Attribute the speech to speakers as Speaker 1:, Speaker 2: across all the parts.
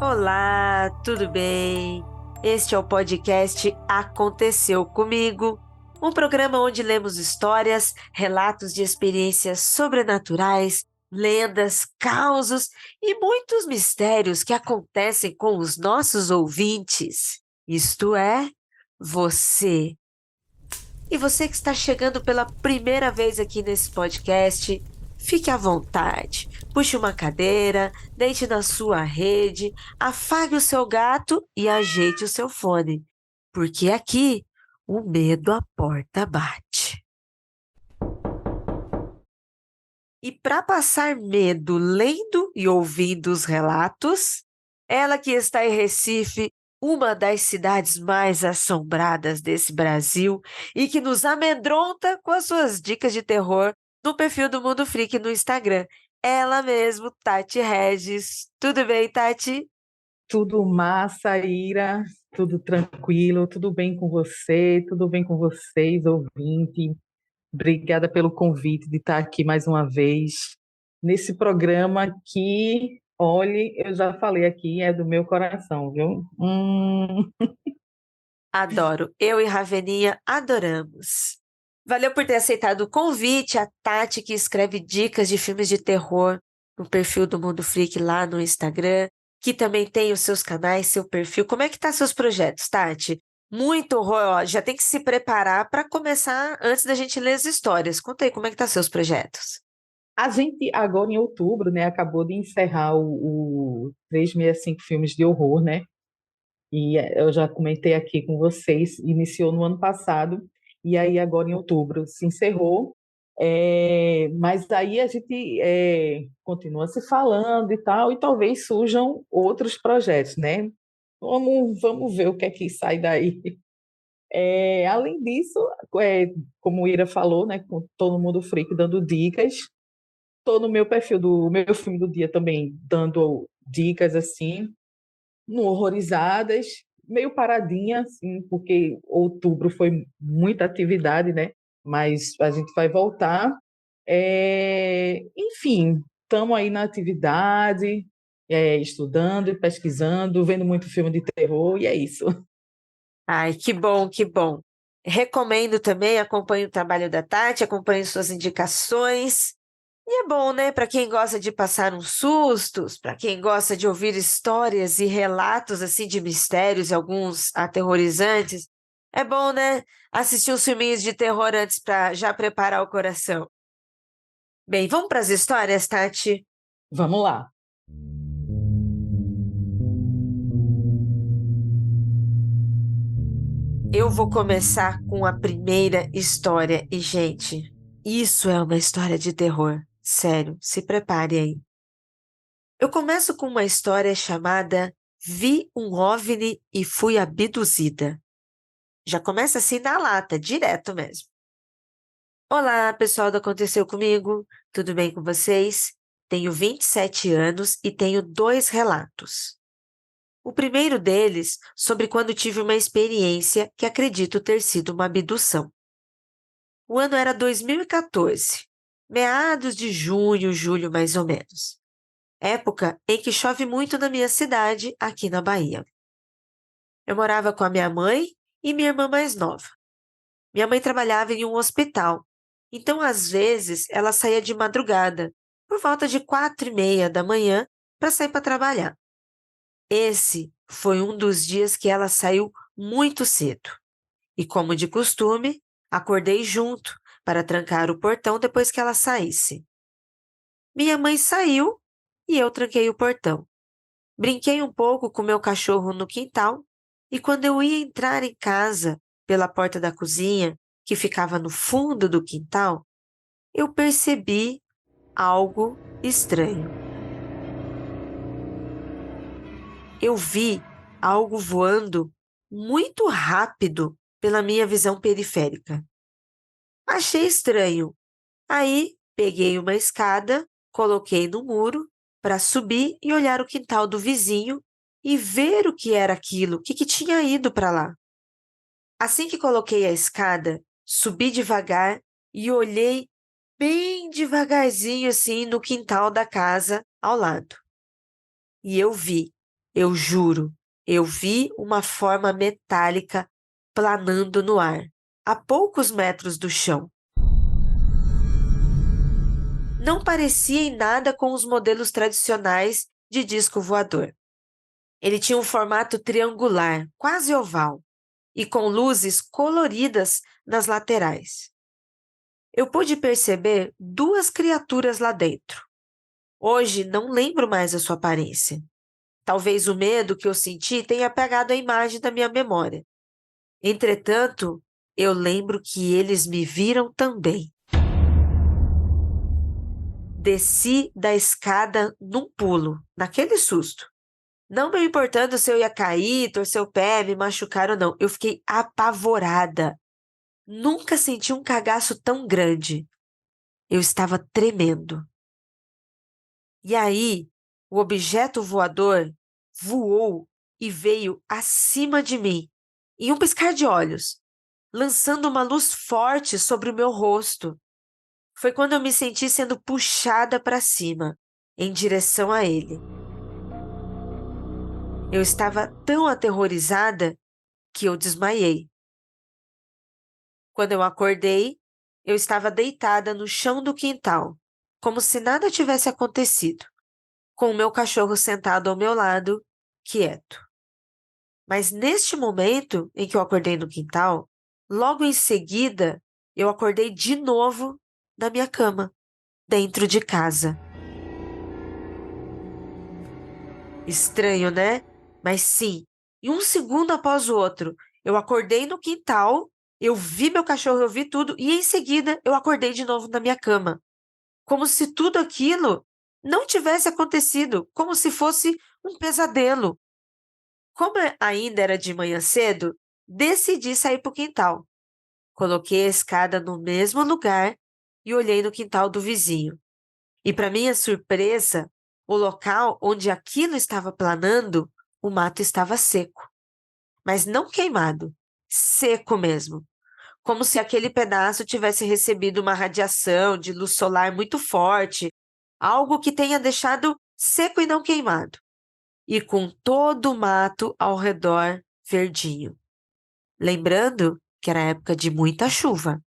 Speaker 1: Olá, tudo bem? Este é o podcast Aconteceu Comigo, um programa onde lemos histórias, relatos de experiências sobrenaturais, lendas, causos e muitos mistérios que acontecem com os nossos ouvintes. Isto é, você. E você que está chegando pela primeira vez aqui nesse podcast, fique à vontade. Puxe uma cadeira, deite na sua rede, afague o seu gato e ajeite o seu fone, porque aqui o medo à porta bate. E para passar medo lendo e ouvindo os relatos, ela que está em Recife, uma das cidades mais assombradas desse Brasil e que nos amedronta com as suas dicas de terror no perfil do Mundo Freak no Instagram. Ela mesmo, Tati Regis. Tudo bem, Tati?
Speaker 2: Tudo massa, Ira, tudo tranquilo, tudo bem com você, tudo bem com vocês, ouvinte. Obrigada pelo convite de estar aqui mais uma vez nesse programa que, olhe, eu já falei aqui, é do meu coração, viu?
Speaker 1: Adoro. Eu e Raveninha adoramos. Valeu por ter aceitado o convite, a Tati, que escreve dicas de filmes de terror no perfil do Mundo Freak lá no Instagram, que também tem os seus canais, seu perfil. Como é que tá seus projetos, Tati? Muito horror, ó, já tem que se preparar para começar antes da gente ler as histórias. Conta aí como é que tá seus projetos.
Speaker 2: A gente, agora em outubro, né, acabou de encerrar o 365 filmes de horror, né? E eu já comentei aqui com vocês, iniciou no ano passado, e aí agora em outubro se encerrou, mas aí a gente continua se falando e tal, e talvez surjam outros projetos, né? Vamos ver o que é que sai daí. Além disso, como o Ira falou, né, com todo mundo freak dando dicas, estou no meu perfil do meu filme do dia também dando dicas assim, no Horrorizadas, meio paradinha, assim, porque outubro foi muita atividade, né? Mas a gente vai voltar. Enfim, estamos aí na atividade, estudando, pesquisando, vendo muito filme de terror, e é isso.
Speaker 1: Ai, que bom, que bom. Recomendo também, acompanhe o trabalho da Tati, acompanhe suas indicações. E é bom, né, para quem gosta de passar uns sustos, para quem gosta de ouvir histórias e relatos assim de mistérios e alguns aterrorizantes. É bom, né, assistir uns filminhos de terror antes para já preparar o coração. Bem, vamos para as histórias, Tati?
Speaker 2: Vamos lá.
Speaker 1: Eu vou começar com a primeira história e, gente, isso é uma história de terror. Sério, se prepare aí. Eu começo com uma história chamada Vi um OVNI e fui abduzida. Já começa assim na lata, direto mesmo. Olá, pessoal do Aconteceu Comigo, tudo bem com vocês? Tenho 27 anos e tenho dois relatos. O primeiro deles sobre quando tive uma experiência que acredito ter sido uma abdução. O ano era 2014, meados de junho, julho mais ou menos. Época em que chove muito na minha cidade, aqui na Bahia. Eu morava com a minha mãe e minha irmã mais nova. Minha mãe trabalhava em um hospital, então às vezes ela saía de madrugada, por volta de 4:30 da manhã, para sair para trabalhar. Esse foi um dos dias que ela saiu muito cedo. E como de costume, acordei junto para trancar o portão depois que ela saísse. Minha mãe saiu e eu tranquei o portão. Brinquei um pouco com meu cachorro no quintal e quando eu ia entrar em casa pela porta da cozinha, que ficava no fundo do quintal, eu percebi algo estranho. Eu vi algo voando muito rápido pela minha visão periférica. Achei estranho. Aí peguei uma escada, coloquei no muro para subir e olhar o quintal do vizinho e ver o que era aquilo, o que tinha ido para lá. Assim que coloquei a escada, subi devagar e olhei bem devagarzinho assim no quintal da casa ao lado. E eu vi. Eu juro, eu vi uma forma metálica planando no ar, a poucos metros do chão. Não parecia em nada com os modelos tradicionais de disco voador. Ele tinha um formato triangular, quase oval, e com luzes coloridas nas laterais. Eu pude perceber duas criaturas lá dentro. Hoje não lembro mais a sua aparência. Talvez o medo que eu senti tenha apagado a imagem da minha memória. Entretanto, eu lembro que eles me viram também. Desci da escada num pulo, naquele susto. Não me importando se eu ia cair, torcer o pé, me machucar ou não. Eu fiquei apavorada. Nunca senti um cagaço tão grande. Eu estava tremendo. E aí, o objeto voador voou e veio acima de mim, em um piscar de olhos, lançando uma luz forte sobre o meu rosto. Foi quando eu me senti sendo puxada para cima, em direção a ele. Eu estava tão aterrorizada que eu desmaiei. Quando eu acordei, eu estava deitada no chão do quintal, como se nada tivesse acontecido, com o meu cachorro sentado ao meu lado, quieto. Mas neste momento em que eu acordei no quintal, logo em seguida, eu acordei de novo na minha cama, dentro de casa. Estranho, né? Mas sim, em um segundo após o outro, eu acordei no quintal, eu vi meu cachorro, eu vi tudo, e em seguida eu acordei de novo na minha cama. Como se tudo aquilo não tivesse acontecido, como se fosse um pesadelo. Como ainda era de manhã cedo, decidi sair para o quintal. Coloquei a escada no mesmo lugar e olhei no quintal do vizinho. E, para minha surpresa, o local onde aquilo estava planando, o mato estava seco. Mas não queimado, seco mesmo. Como se aquele pedaço tivesse recebido uma radiação de luz solar muito forte, algo que tenha deixado seco e não queimado. E com todo o mato ao redor verdinho. Lembrando que era época de muita chuva.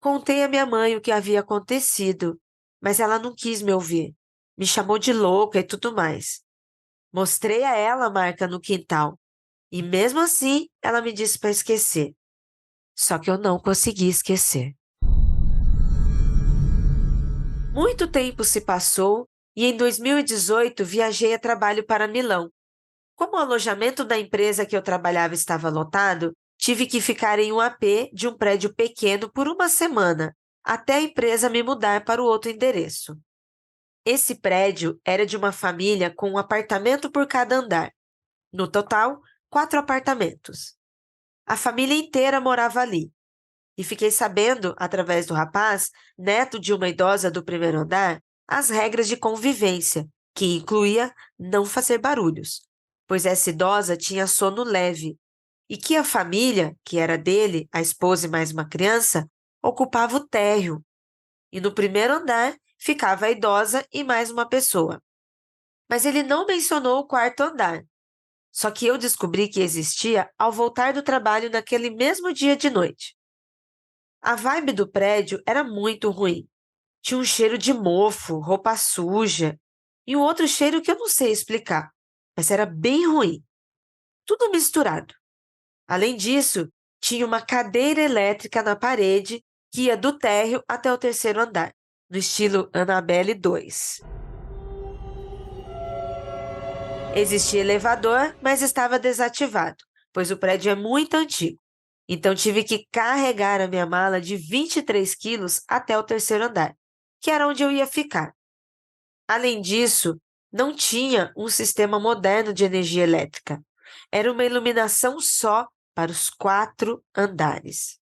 Speaker 1: Contei à minha mãe o que havia acontecido, mas ela não quis me ouvir. Me chamou de louca e tudo mais. Mostrei a ela a marca no quintal, e mesmo assim ela me disse para esquecer. Só que eu não consegui esquecer. Muito tempo se passou e em 2018 viajei a trabalho para Milão. Como o alojamento da empresa que eu trabalhava estava lotado, tive que ficar em um AP de um prédio pequeno por uma semana, até a empresa me mudar para o outro endereço. Esse prédio era de uma família com um apartamento por cada andar. No total, 4 apartamentos. A família inteira morava ali. E fiquei sabendo, através do rapaz, neto de uma idosa do primeiro andar, as regras de convivência, que incluía não fazer barulhos, pois essa idosa tinha sono leve, e que a família, que era dele, a esposa e mais uma criança, ocupava o térreo, e no primeiro andar ficava a idosa e mais uma pessoa. Mas ele não mencionou o quarto andar, só que eu descobri que existia ao voltar do trabalho naquele mesmo dia de noite. A vibe do prédio era muito ruim. Tinha um cheiro de mofo, roupa suja e um outro cheiro que eu não sei explicar, mas era bem ruim. Tudo misturado. Além disso, tinha uma cadeira elétrica na parede que ia do térreo até o terceiro andar, no estilo Annabelle 2. Existia elevador, mas estava desativado, pois o prédio é muito antigo. Então tive que carregar a minha mala de 23 quilos até o terceiro andar, que era onde eu ia ficar. Além disso, não tinha um sistema moderno de energia elétrica. Era uma iluminação só para os 4 andares.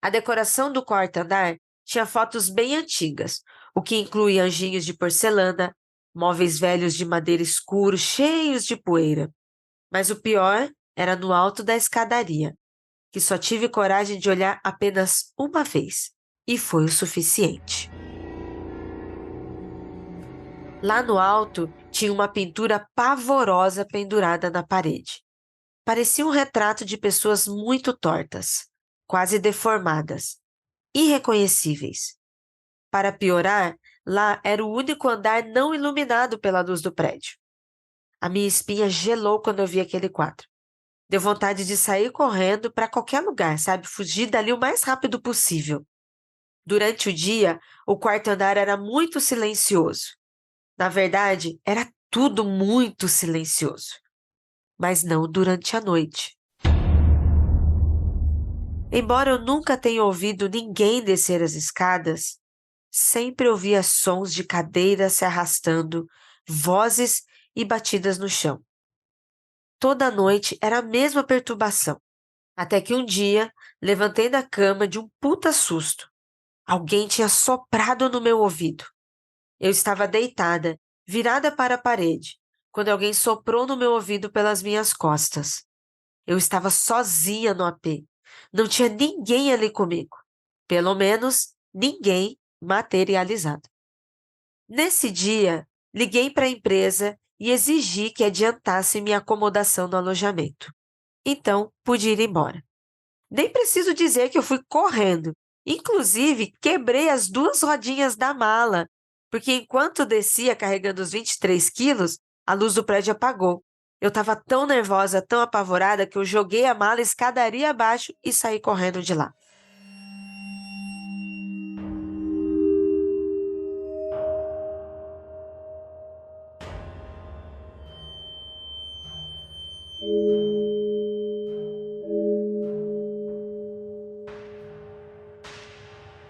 Speaker 1: A decoração do quarto andar tinha fotos bem antigas, o que incluía anjinhos de porcelana, móveis velhos de madeira escuro cheios de poeira. Mas o pior era no alto da escadaria, que só tive coragem de olhar apenas uma vez, e foi o suficiente. Lá no alto Tinha uma pintura pavorosa pendurada na parede. Parecia um retrato de pessoas muito tortas, quase deformadas, irreconhecíveis. Para piorar, lá era o único andar não iluminado pela luz do prédio. A minha espinha gelou quando eu vi aquele quadro. Deu vontade de sair correndo para qualquer lugar, sabe? Fugir dali o mais rápido possível. Durante o dia, o quarto andar era muito silencioso. Na verdade, era tudo muito silencioso. Mas não durante a noite. Embora eu nunca tenha ouvido ninguém descer as escadas, sempre ouvia sons de cadeiras se arrastando, vozes e batidas no chão. Toda noite era a mesma perturbação. Até que um dia, levantei da cama de um puta susto. Alguém tinha soprado no meu ouvido. Eu estava deitada, virada para a parede, quando alguém soprou no meu ouvido pelas minhas costas. Eu estava sozinha no AP. Não tinha ninguém ali comigo. Pelo menos, ninguém materializado. Nesse dia, liguei para a empresa e exigi que adiantasse minha acomodação no alojamento. Então, pude ir embora. Nem preciso dizer que eu fui correndo. Inclusive, quebrei as duas rodinhas da mala, porque enquanto descia carregando os 23 quilos, a luz do prédio apagou. Eu estava tão nervosa, tão apavorada, que eu joguei a mala escadaria abaixo e saí correndo de lá.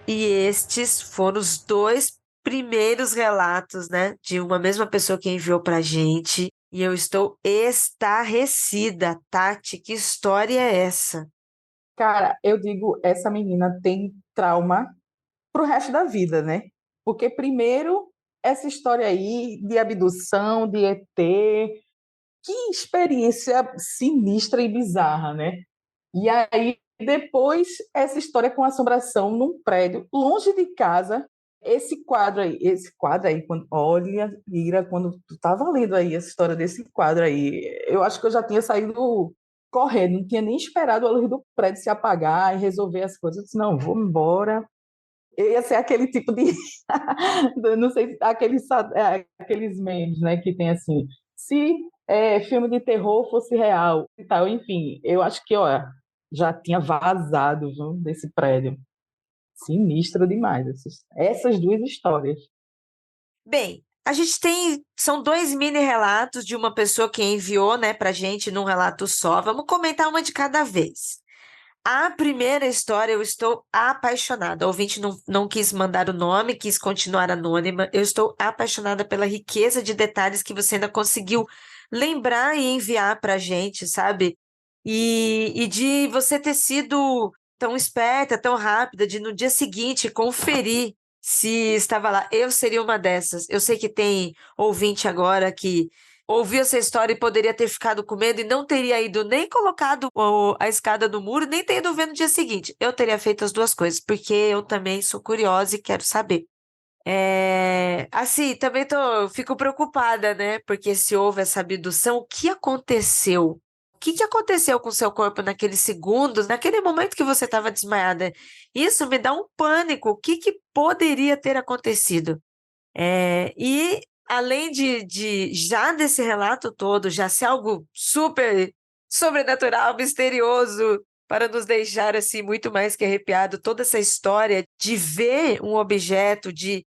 Speaker 1: E estes foram os dois primeiros relatos, né, de uma mesma pessoa que enviou pra gente. E eu estou estarrecida, Tati. Que história é essa?
Speaker 2: Cara, eu digo, essa menina tem trauma pro resto da vida, né? Porque primeiro essa história aí de abdução, de ET, que experiência sinistra e bizarra, né? E aí, depois, essa história com assombração num prédio, longe de casa. Esse quadro aí, olha, Ira, quando tu estava lendo aí essa história desse quadro aí, eu acho que eu já tinha saído correndo, não tinha nem esperado a luz do prédio se apagar e resolver as coisas. Eu disse, não, vou embora. Eu ia ser aquele tipo de, não sei, aqueles memes, né, que tem assim, se filme de terror fosse real e tal, enfim, eu acho que, ó, já tinha vazado, viu, desse prédio. Sinistro demais essas duas histórias.
Speaker 1: Bem, a gente tem, são dois mini relatos de uma pessoa que enviou, né, pra gente num relato só. Vamos comentar uma de cada vez. A primeira história, eu estou apaixonada. O ouvinte não quis mandar o nome, quis continuar anônima. Eu estou apaixonada pela riqueza de detalhes que você ainda conseguiu lembrar e enviar pra gente, sabe? E de você ter sido tão esperta, tão rápida, de no dia seguinte conferir se estava lá. Eu seria uma dessas. Eu sei que tem ouvinte agora que ouviu essa história e poderia ter ficado com medo e não teria ido nem colocado a escada no muro, nem ter ido ver no dia seguinte. Eu teria feito as duas coisas, porque eu também sou curiosa e quero saber. Assim, também fico preocupada, né? Porque se houve essa abdução, o que aconteceu? O que que aconteceu com o seu corpo naqueles segundos, naquele momento que você estava desmaiada? Isso me dá um pânico. O que que poderia ter acontecido? E além de já desse relato todo, já ser algo super sobrenatural, misterioso, para nos deixar assim muito mais que arrepiado, toda essa história de ver um objeto, de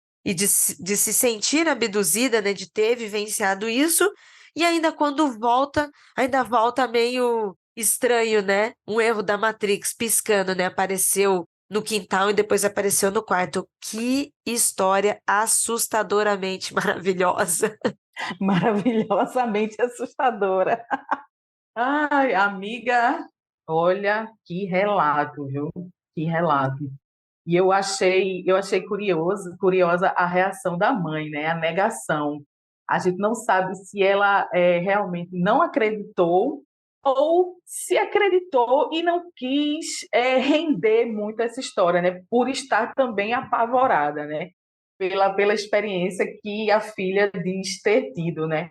Speaker 1: se sentir abduzida, né, de ter vivenciado isso, e ainda quando volta, ainda volta meio estranho, né? Um erro da Matrix piscando, né? Apareceu no quintal e depois apareceu no quarto. Que história assustadoramente maravilhosa.
Speaker 2: Maravilhosamente assustadora. Ai, amiga, olha que relato, viu? Que relato. E eu achei curiosa a reação da mãe, né? A negação. A gente não sabe se ela realmente não acreditou ou se acreditou e não quis render muito essa história, né? Por estar também apavorada, né? pela experiência que a filha diz ter tido, né?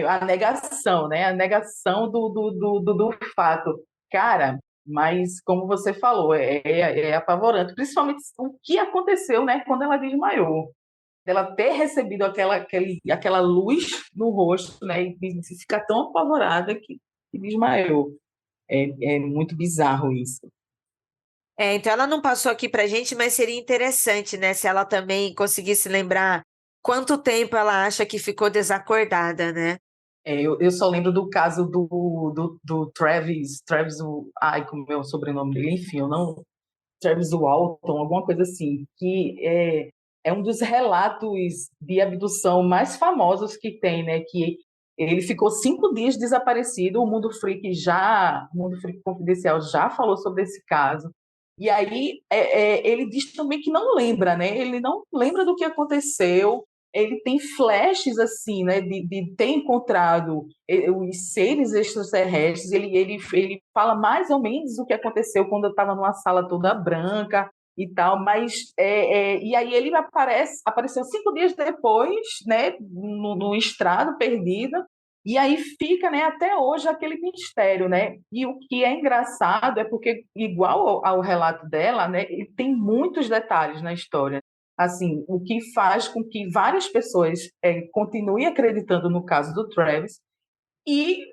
Speaker 2: A negação, né? A negação do fato. Cara, mas como você falou, é apavorante, principalmente o que aconteceu, né, quando ela desmaiou. Dela ter recebido aquela luz no rosto, né, e de ficar tão apavorada que desmaiou. É muito bizarro isso.
Speaker 1: Então ela não passou aqui pra gente, mas seria interessante, né, se ela também conseguisse lembrar quanto tempo ela acha que ficou desacordada, né?
Speaker 2: Eu só lembro do caso do Travis, ai, como é o sobrenome dele, enfim, eu não, Travis Walton, alguma coisa assim, que é um dos relatos de abdução mais famosos que tem, né? Que ele ficou 5 dias desaparecido. O Mundo Freak Confidencial já falou sobre esse caso. E aí ele diz também que não lembra, né? Ele não lembra do que aconteceu. Ele tem flashes assim, né? De ter encontrado os seres extraterrestres. Ele fala mais ou menos o que aconteceu quando eu estava numa sala toda branca e tal, mas e aí ele apareceu 5 dias depois, né, no estrado perdido, e aí fica, né, até hoje aquele mistério, né? E o que é engraçado é porque igual ao relato dela, né, ele tem muitos detalhes na história. Assim, o que faz com que várias pessoas continuem acreditando no caso do Travis e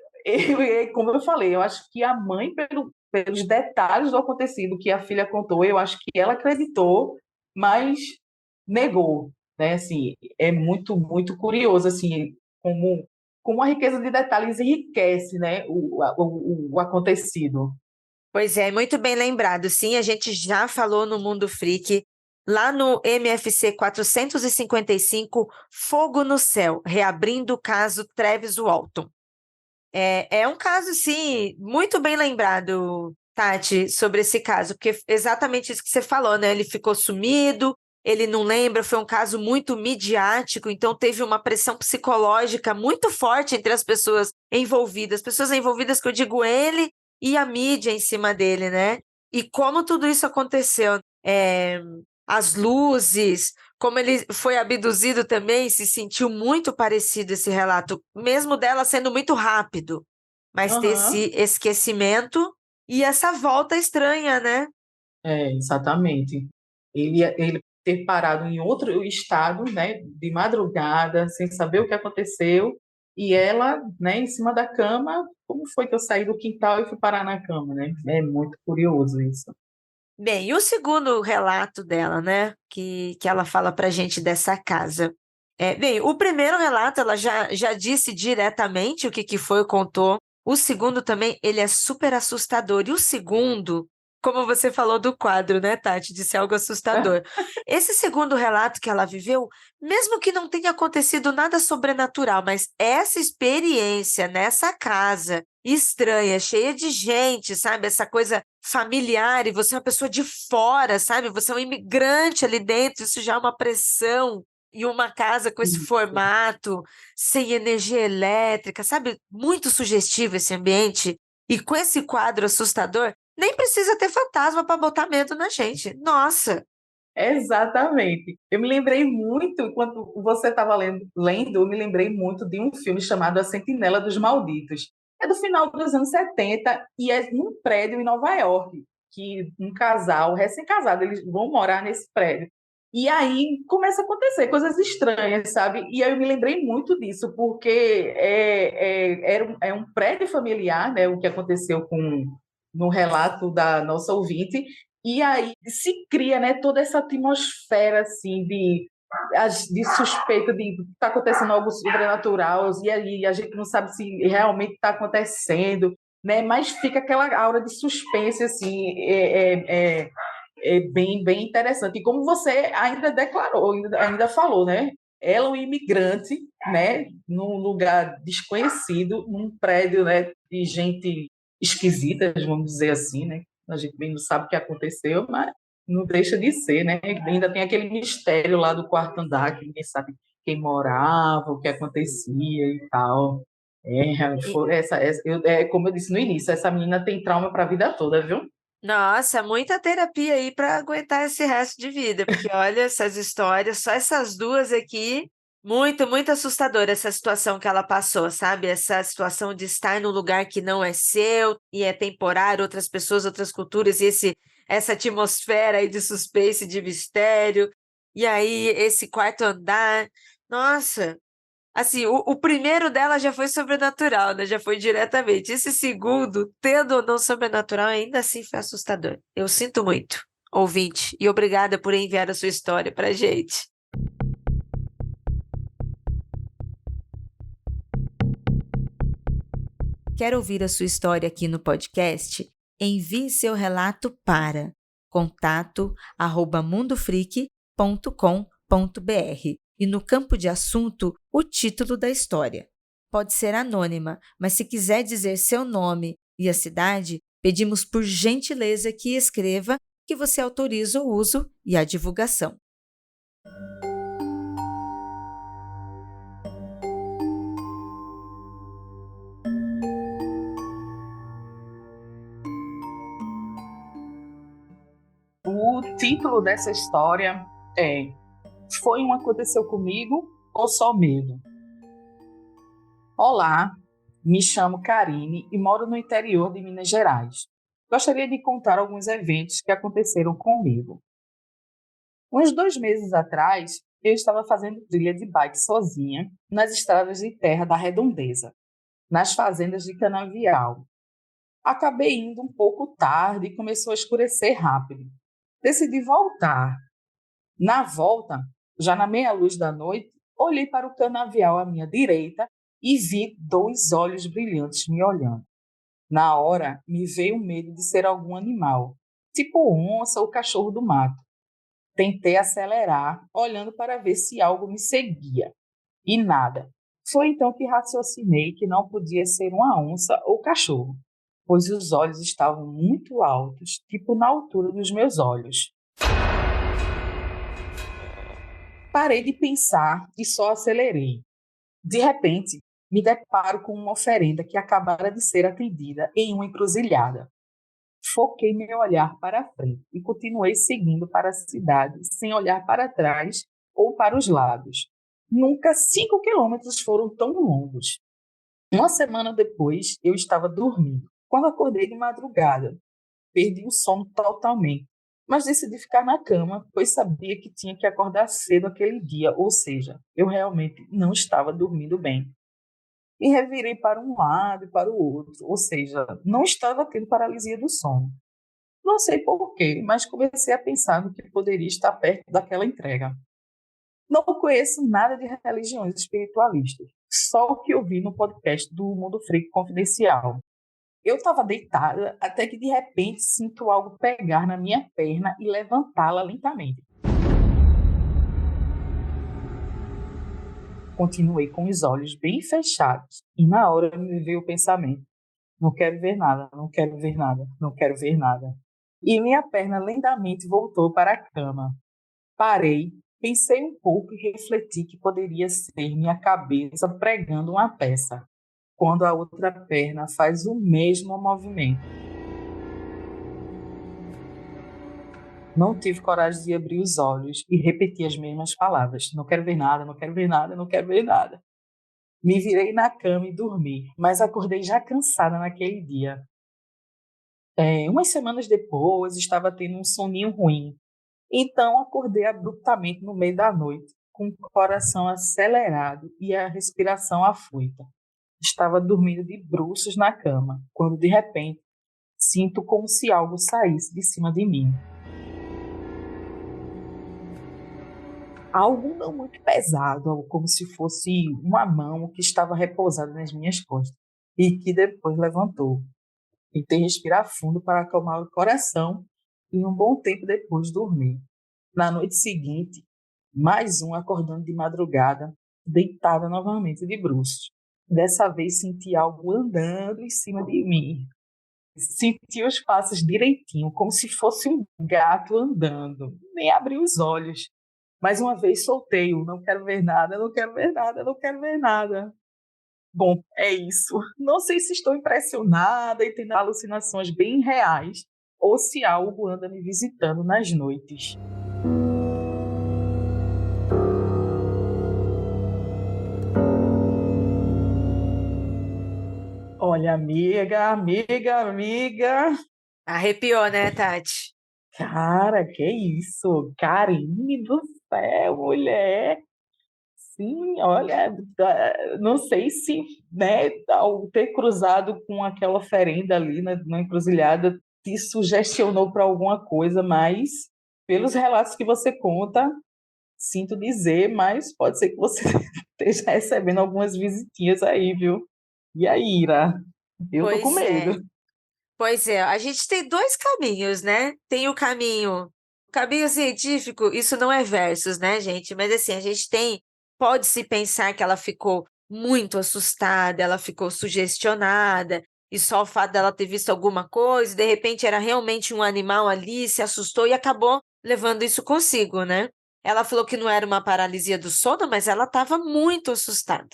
Speaker 2: como eu falei, eu acho que a mãe, pelos detalhes do acontecido que a filha contou, eu acho que ela acreditou, mas negou, né? Assim, é muito, muito curioso, assim, como a riqueza de detalhes enriquece, né, o acontecido.
Speaker 1: Pois é, muito bem lembrado. Sim, a gente já falou no Mundo Freak, lá no MFC 455, Fogo no Céu, reabrindo o caso Travis Walton. É um caso, sim, muito bem lembrado, Tati, sobre esse caso, porque exatamente isso que você falou, né? Ele ficou sumido, ele não lembra, foi um caso muito midiático, então teve uma pressão psicológica muito forte entre as pessoas envolvidas que eu digo ele e a mídia em cima dele, né? E como tudo isso aconteceu, as luzes, como ele foi abduzido também, se sentiu muito parecido esse relato, mesmo dela sendo muito rápido, mas ter
Speaker 2: Aham.
Speaker 1: esse esquecimento e essa volta estranha, né?
Speaker 2: Exatamente. Ele ter parado em outro estado, né, de madrugada, sem saber o que aconteceu, e ela, né, em cima da cama, como foi que eu saí do quintal e fui parar na cama, né? É muito curioso isso.
Speaker 1: Bem, e o segundo relato dela, né, que ela fala pra gente dessa casa. Bem, o primeiro relato ela já disse diretamente o que foi, contou. O segundo também, ele é super assustador. E o segundo, como você falou do quadro, né, Tati, de ser algo assustador. Esse segundo relato que ela viveu, mesmo que não tenha acontecido nada sobrenatural, mas essa experiência nessa casa estranha, cheia de gente, sabe? Essa coisa familiar, e você é uma pessoa de fora, sabe? Você é um imigrante ali dentro, isso já é uma pressão. E uma casa com esse
Speaker 2: Isso.
Speaker 1: formato, sem energia elétrica, sabe? Muito sugestivo esse ambiente. E com esse quadro assustador, nem precisa ter fantasma para botar medo na gente. Nossa!
Speaker 2: Exatamente. Eu me lembrei muito, quando você estava lendo, eu me lembrei muito de um filme chamado A Sentinela dos Malditos. É do final dos anos 70 e é num prédio em Nova York, que um casal, recém-casado, eles vão morar nesse prédio. E aí começa a acontecer coisas estranhas, sabe? E aí eu me lembrei muito disso, porque é um prédio familiar, né? O que aconteceu no relato da nossa ouvinte, e aí se cria, né, toda essa atmosfera assim de suspeita de estar acontecendo algo sobrenatural, e aí a gente não sabe se realmente está acontecendo, né? Mas fica aquela aura de suspense assim, bem, bem interessante. E como você ainda declarou, ainda falou, né? Ela é um imigrante, né, num lugar desconhecido, num prédio, né, de gente esquisita, vamos dizer assim, né? A gente bem não sabe o que aconteceu, mas não deixa de ser, né? Ainda tem aquele mistério lá do quarto andar, que ninguém sabe quem morava, o que acontecia e tal.
Speaker 1: E,
Speaker 2: Como eu disse no início, essa menina tem trauma para a vida toda, viu?
Speaker 1: Nossa, muita terapia aí para aguentar esse resto de vida, porque olha essas histórias, só essas duas aqui, muito, muito assustadora essa situação que ela passou, sabe? Essa situação de estar num lugar que não é seu e é temporário, outras pessoas, outras culturas, e essa atmosfera aí de suspense, de mistério, e aí esse quarto andar. Nossa, assim, o primeiro dela já foi sobrenatural, né, já foi diretamente. Esse segundo, tendo ou não sobrenatural, ainda assim foi assustador. Eu sinto muito, ouvinte, e obrigada por enviar a sua história pra gente. Quer ouvir a sua história aqui no podcast? Envie seu relato para contato@mundofreak.com.br e no campo de assunto, o título da história. Pode ser anônima, mas se quiser dizer seu nome e a cidade, pedimos por gentileza que escreva que você autoriza o uso e a divulgação.
Speaker 2: O título dessa história é Foi um Aconteceu Comigo ou Só Medo? Olá, me chamo Karine e moro no interior de Minas Gerais. Gostaria de contar alguns eventos que aconteceram comigo. Uns 2 meses atrás, eu estava fazendo trilha de bike sozinha nas estradas de terra da Redondeza, nas fazendas de Canavial. Acabei indo um pouco tarde e começou a escurecer rápido. Decidi voltar. Na volta, já na meia-luz da noite, olhei para o canavial à minha direita e vi 2 olhos brilhantes me olhando. Na hora, me veio o medo de ser algum animal, tipo onça ou cachorro do mato. Tentei acelerar, olhando para ver se algo me seguia. E nada. Foi então que raciocinei que não podia ser uma onça ou cachorro, pois os olhos estavam muito altos, tipo na altura dos meus olhos. Parei de pensar e só acelerei. De repente, me deparo com uma oferenda que acabara de ser atendida em uma encruzilhada. Foquei meu olhar para a frente e continuei seguindo para a cidade, sem olhar para trás ou para os lados. Nunca 5 quilômetros foram tão longos. Uma semana depois, eu estava dormindo. Quando acordei de madrugada, perdi o sono totalmente, mas decidi ficar na cama, pois sabia que tinha que acordar cedo aquele dia, ou seja, eu realmente não estava dormindo bem. E revirei para um lado e para o outro, ou seja, não estava tendo paralisia do sono. Não sei por quê, mas comecei a pensar no que poderia estar perto daquela entrega. Não conheço nada de religiões espiritualistas, só o que eu vi no podcast do Mundo Freak Confidencial. Eu estava deitada até que de repente sinto algo pegar na minha perna e levantá-la lentamente. Continuei com os olhos bem fechados e na hora me veio o pensamento: não quero ver nada, não quero ver nada, não quero ver nada. E minha perna lentamente voltou para a cama. Parei, pensei um pouco e refleti que poderia ser minha cabeça pregando uma peça, quando a outra perna faz o mesmo movimento. Não tive coragem de abrir os olhos e repetir as mesmas palavras. Não quero ver nada, não quero ver nada, não quero ver nada. Me virei na cama e dormi, mas acordei já cansada naquele dia. Umas semanas depois, estava tendo um soninho ruim. Então, acordei abruptamente no meio da noite, com o coração acelerado e a respiração afoita. Estava dormindo de bruços na cama, quando de repente sinto como se algo saísse de cima de mim. Algo não muito pesado, algo como se fosse uma mão que estava repousada nas minhas costas e que depois levantou. Tentei respirar fundo para acalmar o coração e um bom tempo depois dormi. Na noite seguinte, mais um acordando de madrugada, deitada novamente de bruços. Dessa vez senti algo andando em cima de mim. Senti os passos direitinho, como se fosse um gato andando. Nem abri os olhos. Mais uma vez soltei o não quero ver nada, não quero ver nada, não quero ver nada. Bom, é isso. Não sei se estou impressionada e tendo alucinações bem reais, ou se algo anda me visitando nas noites. Olha, amiga.
Speaker 1: Arrepiou, né, Tati?
Speaker 2: Cara, que isso? Karine do céu, mulher. Sim, olha, não sei se, né, ao ter cruzado com aquela oferenda ali na encruzilhada, te sugestionou para alguma coisa, mas pelos relatos que você conta, sinto dizer, mas pode ser que você esteja recebendo algumas visitinhas aí, viu? E aí, Ira? Eu tô com
Speaker 1: Pois é.
Speaker 2: medo.
Speaker 1: Pois é, a gente tem dois caminhos, né? Tem o caminho científico, isso não é versus, né, gente? Mas assim, a gente tem, pode-se pensar que ela ficou muito assustada, ela ficou sugestionada, e só o fato dela ter visto alguma coisa, de repente era realmente um animal ali, se assustou e acabou levando isso consigo, né? Ela falou que não era uma paralisia do sono, mas ela estava muito assustada.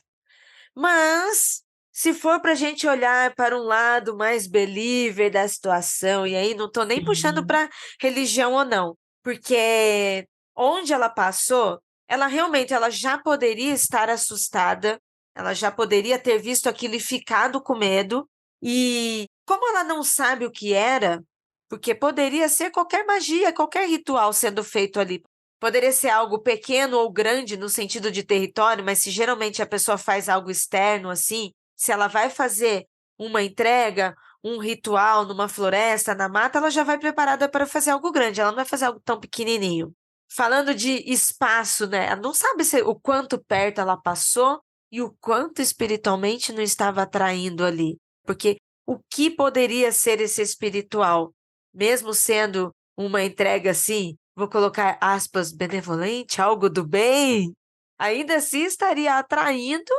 Speaker 1: Mas, se for para a gente olhar para um lado mais believer da situação, e aí não estou nem puxando
Speaker 2: Sim,
Speaker 1: para religião ou não, porque onde ela passou, ela realmente ela já poderia estar assustada, ela já poderia ter visto aquilo e ficado com medo, e como ela não sabe o que era, porque poderia ser qualquer magia, qualquer ritual sendo feito ali. Poderia ser algo pequeno ou grande no sentido de território, mas se geralmente a pessoa faz algo externo assim, se ela vai fazer uma entrega, um ritual numa floresta, na mata, ela já vai preparada para fazer algo grande, ela não vai fazer algo tão pequenininho. Falando de espaço, né? Ela não sabe o quanto perto ela passou e o quanto espiritualmente não estava atraindo ali. Porque o que poderia ser esse espiritual, mesmo sendo uma entrega assim, vou colocar aspas, benevolente, algo do bem, ainda assim estaria atraindo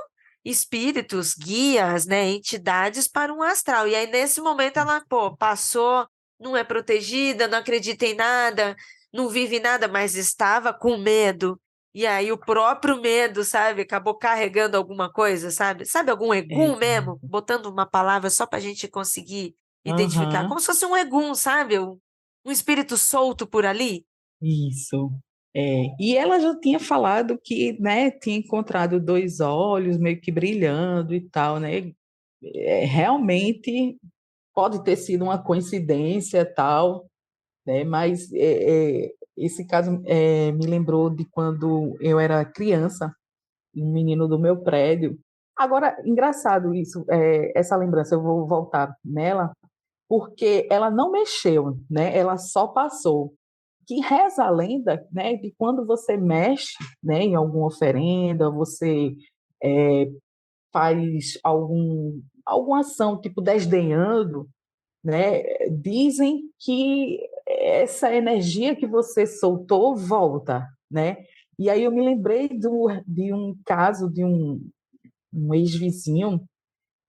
Speaker 1: espíritos, guias, né, entidades para um astral. E aí, nesse momento, ela, pô, passou, não é protegida, não acredita em nada, não vive nada, mas estava com medo. E aí, o próprio medo, sabe, acabou carregando alguma coisa, sabe? Sabe, algum
Speaker 2: é.
Speaker 1: egum mesmo? Botando uma palavra só para a gente conseguir identificar,
Speaker 2: Aham.
Speaker 1: como se fosse um egum, sabe? Um espírito solto por ali.
Speaker 2: Isso. É. E ela já tinha falado que, né, tinha encontrado dois olhos meio que brilhando e tal, né? Realmente pode ter sido uma coincidência tal, né? Mas esse caso me lembrou de quando eu era criança, um menino do meu prédio. Agora, engraçado isso, essa lembrança, eu vou voltar nela, porque ela não mexeu, né? Ela só passou. Que reza a lenda, né, de quando você mexe, né, em alguma oferenda, você é, faz alguma ação, tipo desdenhando, né, dizem que essa energia que você soltou volta, né? E aí eu me lembrei de um caso de um ex-vizinho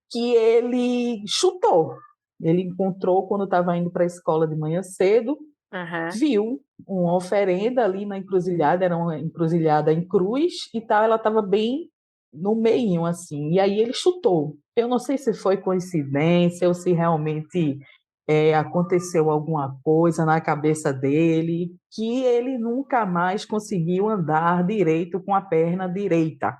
Speaker 2: que ele chutou. Ele encontrou quando estava indo para a escola de manhã cedo,
Speaker 1: Aham.
Speaker 2: viu uma oferenda ali na encruzilhada, era uma encruzilhada em cruz e tal, ela estava bem no meio assim. E aí ele chutou. Eu não sei se foi coincidência ou se realmente aconteceu alguma coisa na cabeça dele, que ele nunca mais conseguiu andar direito com a perna direita,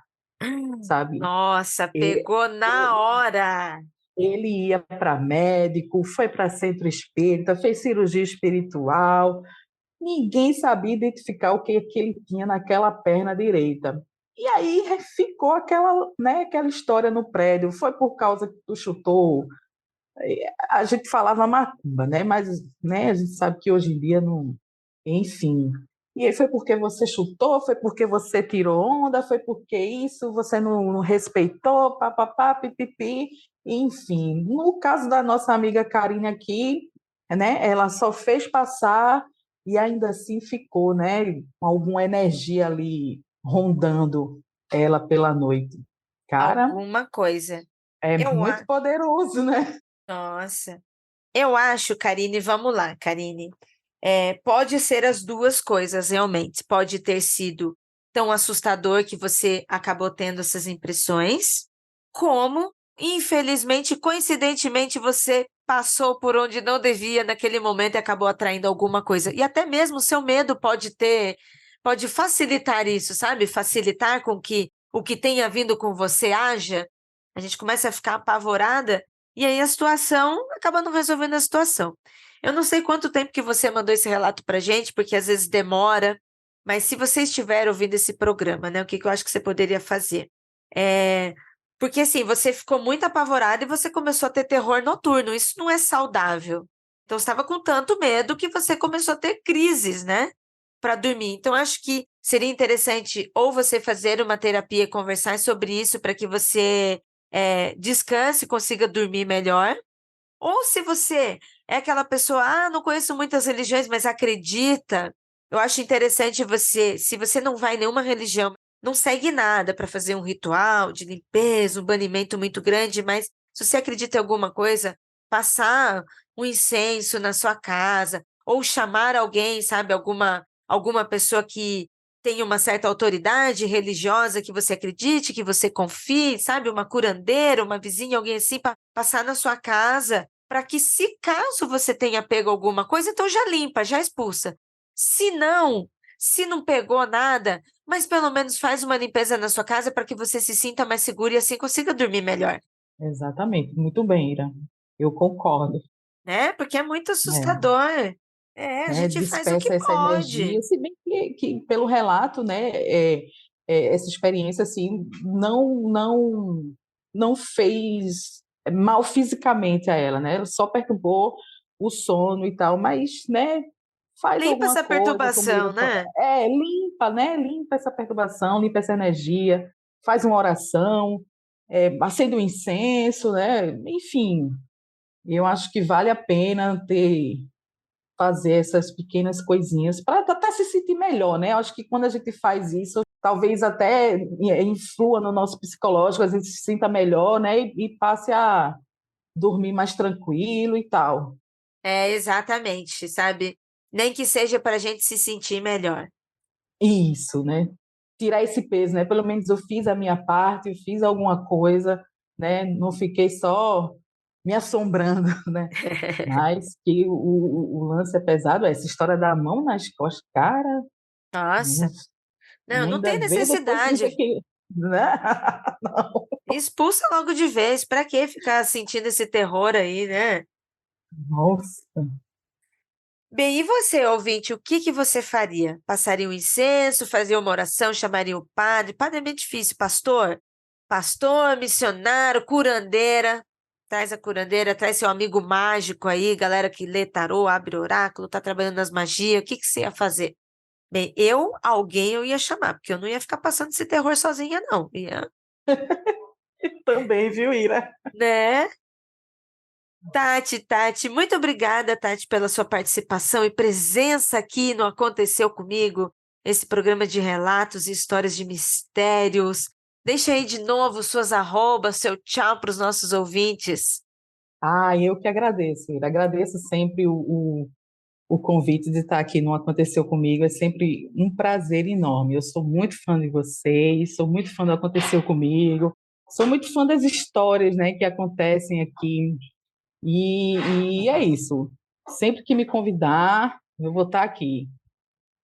Speaker 2: sabe?
Speaker 1: Nossa,
Speaker 2: E-
Speaker 1: pegou na hora.
Speaker 2: Ele ia para médico, foi para centro espírita, fez cirurgia espiritual, ninguém sabia identificar o que, que ele tinha naquela perna direita. E aí ficou aquela, né, aquela história no prédio. Foi por causa que tu chutou. A gente falava macumba, né? Mas né, a gente sabe que hoje em dia não. Enfim. E aí foi porque você chutou, foi porque você tirou onda, foi porque isso, você não respeitou, papapá, pipipi. Enfim, no caso da nossa amiga Karine aqui, né? Ela só fez passar e ainda assim ficou, né? Com alguma energia ali rondando ela pela noite. Cara,
Speaker 1: Alguma coisa.
Speaker 2: é
Speaker 1: Eu,
Speaker 2: muito poderoso, né?
Speaker 1: nossa. Eu acho, Karine, vamos lá, Karine. Pode ser as duas coisas, realmente. Pode ter sido tão assustador que você acabou tendo essas impressões, como, infelizmente, coincidentemente, você passou por onde não devia naquele momento e acabou atraindo alguma coisa. E até mesmo o seu medo pode facilitar isso, sabe? Facilitar com que o que tenha vindo com você haja. A gente começa a ficar apavorada e aí a situação acaba não resolvendo a situação. Eu não sei quanto tempo que você mandou esse relato pra gente, porque às vezes demora, mas se você estiver ouvindo esse programa, né, o que eu acho que você poderia fazer? É, porque assim, você ficou muito apavorada e você começou a ter terror noturno. Isso não é saudável. Então, você estava com tanto medo que você começou a ter crises, né? Para dormir. Então, acho que seria interessante ou você fazer uma terapia e conversar sobre isso para que você descanse e consiga dormir melhor. Ou se você é aquela pessoa, não conheço muitas religiões, mas acredita, eu acho interessante você, se você não vai em nenhuma religião, não segue nada para fazer um ritual de limpeza, um banimento muito grande, mas se você acredita em alguma coisa, passar um incenso na sua casa, ou chamar alguém, sabe, alguma pessoa que tenha uma certa autoridade religiosa que você acredite, que você confie, sabe, uma curandeira, uma vizinha, alguém assim, para passar na sua casa para que, se caso você tenha pego alguma coisa, então já limpa, já expulsa. Se não, se não pegou nada, mas pelo menos faz uma limpeza na sua casa para que você se sinta mais seguro e assim consiga dormir melhor,
Speaker 2: Exatamente, muito bem, Ira. Eu concordo.
Speaker 1: né? Porque é muito
Speaker 2: É,
Speaker 1: assustador. A
Speaker 2: né?
Speaker 1: gente faz o que
Speaker 2: Despeça essa
Speaker 1: pode.
Speaker 2: energia, se bem que pelo relato, né, essa experiência assim não fez mal fisicamente a ela, né? Ela só perturbou o sono e tal, mas, né, faz
Speaker 1: Limpa
Speaker 2: alguma
Speaker 1: essa
Speaker 2: coisa, como Ira
Speaker 1: perturbação, né?
Speaker 2: limpa, né? Limpa essa perturbação, limpa essa energia, faz uma oração, acende um incenso, né? Enfim, eu acho que vale a pena fazer essas pequenas coisinhas para até se sentir melhor, né? Eu acho que quando a gente faz isso, talvez até influa no nosso psicológico, a gente se sinta melhor, né? E passe a dormir mais tranquilo e tal.
Speaker 1: É, exatamente, sabe? Nem que seja para a gente se sentir melhor.
Speaker 2: Isso, né? Tirar esse peso, né? Pelo menos eu fiz a minha parte, eu fiz alguma coisa, né? Não fiquei só me assombrando, né? Mas que o lance é pesado, essa história da mão nas costas, cara,
Speaker 1: Nossa,
Speaker 2: não.
Speaker 1: não,
Speaker 2: E
Speaker 1: não
Speaker 2: ainda
Speaker 1: tem
Speaker 2: veio depois dizer
Speaker 1: necessidade.
Speaker 2: que. Né? Não.
Speaker 1: Expulsa logo de vez. Pra que ficar sentindo esse terror aí, né?
Speaker 2: Nossa.
Speaker 1: Bem, e você, ouvinte, o que que você faria? Passaria um incenso, faria uma oração, chamaria o padre? Padre é bem difícil, pastor? Pastor, missionário, curandeira. Traz a curandeira, traz seu amigo mágico aí, galera que lê tarô, abre oráculo, tá trabalhando nas magias. O que que você ia fazer? Bem, alguém eu ia chamar, porque eu não ia ficar passando esse terror sozinha, não. Ia,
Speaker 2: Também, viu, Ira?
Speaker 1: né? Tati, muito obrigada, Tati, pela sua participação e presença aqui no Aconteceu Comigo, esse programa de relatos e histórias de mistérios. Deixa aí de novo suas arrobas, seu tchau para os nossos ouvintes.
Speaker 2: Eu que agradeço, Ira. Agradeço sempre o convite de estar aqui no Aconteceu Comigo. É sempre um prazer enorme. Eu sou muito fã de vocês, sou muito fã do Aconteceu Comigo, sou muito fã das histórias, né, que acontecem aqui. E, e é isso. Sempre que me convidar, eu vou estar aqui.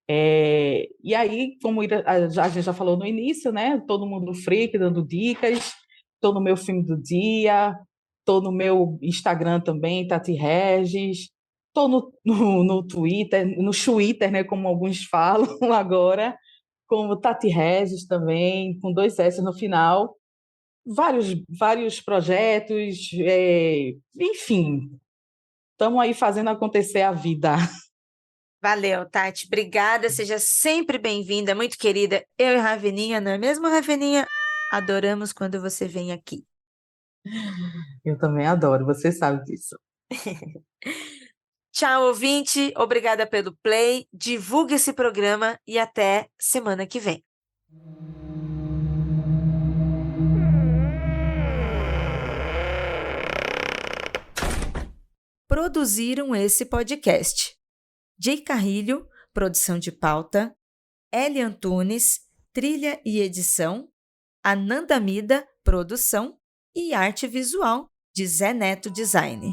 Speaker 2: E aí, como a gente já falou no início, né? Todo mundo freak dando dicas. Estou no meu filme do dia, estou no meu Instagram também, Tati Regis. Estou no Twitter, no Twitter, né? Como alguns falam agora, como Tati Regis também, com dois S no final. Vários projetos, enfim, estamos aí fazendo acontecer a vida.
Speaker 1: Valeu, Tati. Obrigada, seja sempre bem-vinda, muito querida. Eu e Raveninha, não é mesmo, Raveninha? Adoramos quando você vem aqui.
Speaker 2: Eu também adoro, você sabe disso.
Speaker 1: Tchau, ouvinte. Obrigada pelo play. Divulgue esse programa e até semana que vem. Produziram esse podcast: Jay Carrilho, produção de pauta, Eli Antunes, trilha e edição, Ananda Mida, produção e arte visual de Zé Neto Design.